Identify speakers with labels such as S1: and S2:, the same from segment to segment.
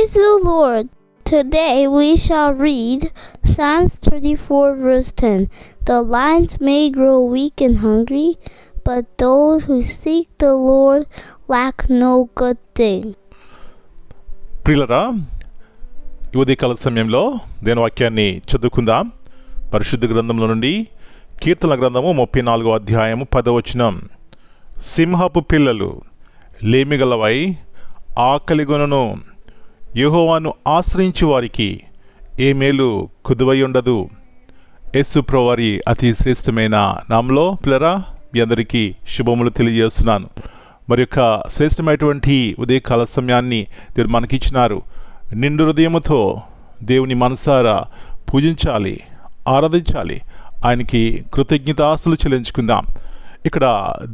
S1: Praise the Lord. Today we shall read Psalms 34 verse 10. The lions may grow weak and hungry, but those who seek the Lord lack no good thing.
S2: ప్రియులరా, ఈ ఉదయకాల సమయంలో దేని వాక్యాన్ని చదువుకుందాం. పరిశుద్ధ గ్రంథంలో నుండి కీర్తన గ్రంథము 34వ అధ్యాయము 10వ వచనం. సింహపు పిల్లలు లేమిగలవై ఆకలిగొనను, యెహోవాను ఆశ్రయించు వారికి ఏ మేలు కుదువై ఉండదు. యేసు ప్రభువారి అతి శ్రేష్టమైన నామములో పిల్లరా మీ అందరికీ శుభములు తెలియజేస్తున్నాను. మరి యొక్క శ్రేష్టమైనటువంటి ఉదయకాల సమయాన్ని దేవుడు మనకిచ్చినారు. నిండు హృదయముతో దేవుని మనసారా పూజించాలి, ఆరాధించాలి, ఆయనకి కృతజ్ఞతాస్తులు చెల్లించుకుందాం. ఇక్కడ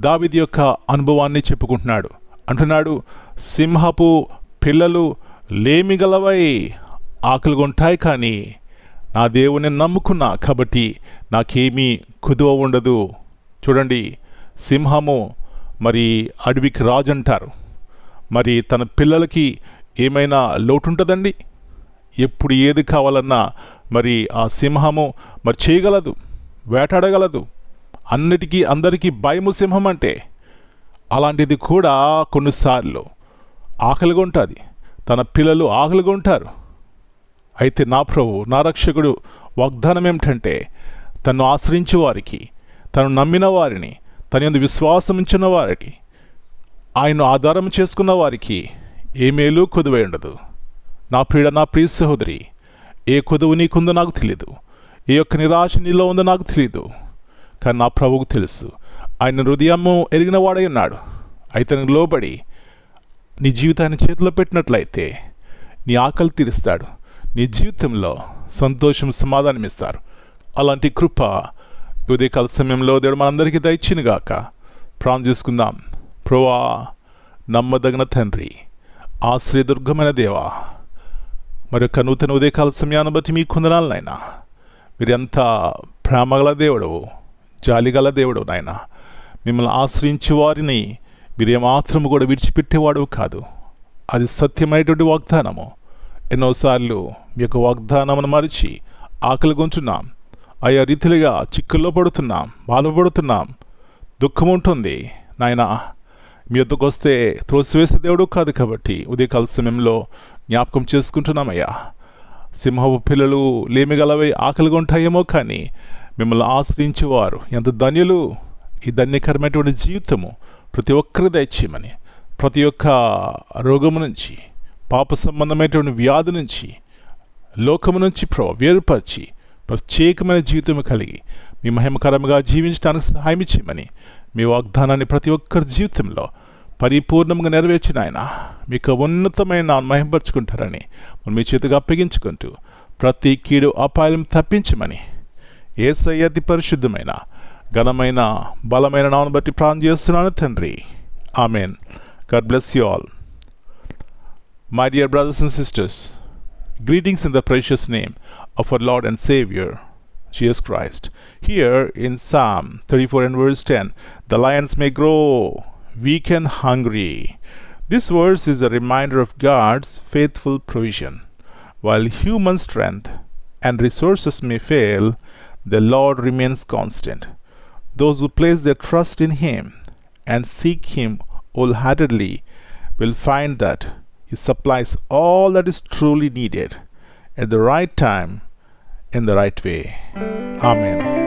S2: దావీదు యొక్క అనుభవాన్ని చెప్పుకుంటున్నాడు. అంటున్నాడు, సింహపు పిల్లలు లేమిగలవై ఆకలిగొంటాయి, కానీ నా దేవుని నమ్ముకున్నా కాబట్టి నాకేమీ కుదువ ఉండదు. చూడండి, సింహము మరి అడవికి రాజు అంటారు. మరి తన పిల్లలకి ఏమైనా లోటు ఉంటుందండి? ఎప్పుడు ఏది కావాలన్నా మరి ఆ సింహము మరి చేయగలదు, వేటాడగలదు. అన్నిటికీ అందరికీ భయము సింహం అంటే. అలాంటిది కూడా కొన్నిసార్లు ఆకలిగా ఉంటుంది, తన పిల్లలు ఆకలిగా ఉంటారు. అయితే నా ప్రభు, నా రక్షకుడు వాగ్దానం ఏమిటంటే, తను ఆశ్రయించే వారికి, తను నమ్మిన వారిని, తన యందు విశ్వాసం ఉంచిన వారికి, ఆయన ఆధారం చేసుకున్న వారికి ఏ మేలు కుదువై ఉండదు. నా ప్రియ సహోదరి, ఏ కుదువు నీకుందో నాకు తెలియదు, ఏ యొక్క నిరాశ నీలో ఉందో నాకు తెలియదు, కానీ నా ప్రభువుకు తెలుసు. ఆయన హృదయము ఎరిగిన వాడై ఉన్నాడు. అయితే లోబడి నీ జీవితాన్ని చేతిలో పెట్టినట్లయితే నీ ఆకలి తీరుస్తాడు, నీ జీవితంలో సంతోషం, సమాధానం ఇస్తారు. అలాంటి కృప ఉదయకాల సమయంలో దేవుడు మనందరికీ దయచినుగాక. ప్రార్థన చేసుకుందాం. ప్రభువా, నమ్మదగిన తండ్రి, ఆశ్రయదుర్గమైన దేవా, మరొక నూతన ఉదయకాల సమయాన్ని బట్టి మీ కొందనాలు నాయన. మీరు ఎంత ప్రేమగల దేవుడు, జాలిగల దేవుడు నాయన. మిమ్మల్ని ఆశ్రయించే వారిని మీరు ఏమాత్రము కూడా విడిచిపెట్టేవాడు కాదు. అది సత్యమైనటువంటి వాగ్దానము. ఎన్నోసార్లు మీ యొక్క వాగ్దానమును మరిచి ఆకలిగొంటున్నాం, ఆయా రీతిలుగా చిక్కుల్లో పడుతున్నాం, బాధపడుతున్నాం, దుఃఖం ఉంటుంది నాయన. మీ యొద్దకు వస్తే త్రోసివేసే దేవుడు కాదు కాబట్టి ఉదయకాల సమయంలో జ్ఞాపకం చేసుకుంటున్నామయ్యా. సింహపు పిల్లలు లేమిగలవై ఆకలిగొంటాయేమో, కానీ మిమ్మల్ని ఆశ్రయించేవారు ఎంత ధన్యులు. ఈ ధన్యకరమైనటువంటి జీవితము ప్రతి ఒక్కరి దయచేయమని, ప్రతి ఒక్క రోగము నుంచి, పాప సంబంధమైనటువంటి వ్యాధి నుంచి, లోకము నుంచి వేరుపరిచి ప్రత్యేకమైన జీవితం కలిగి మీ మహిమకరంగా జీవించడానికి సహాయం ఇచ్చేయమని, మీ వాగ్దానాన్ని ప్రతి ఒక్కరి జీవితంలో పరిపూర్ణంగా నెరవేర్చిన ఆయన మీకు ఉన్నతమైన మహిమపరుచుకుంటారని మనం మీ చేతిగా అప్పగించుకుంటూ ప్రతి కీడు అపాయం తప్పించమని యేసయ్య అతి పరిశుద్ధమైన ఘనమైన బలమైన నామమును బట్టి ప్రార్థన చేస్తున్నాను తండ్రి. Amen. God bless you all. My dear brothers and sisters, greetings in the precious name of our Lord and Savior, Jesus Christ. Here in Psalm 34 and verse 10, the lions may grow weak and hungry. This verse is a reminder of God's faithful provision. While human strength and resources may fail, the Lord remains constant. Those who place their trust in Him and seek Him wholeheartedly will find that He supplies all that is truly needed at the right time, in the right way. Amen.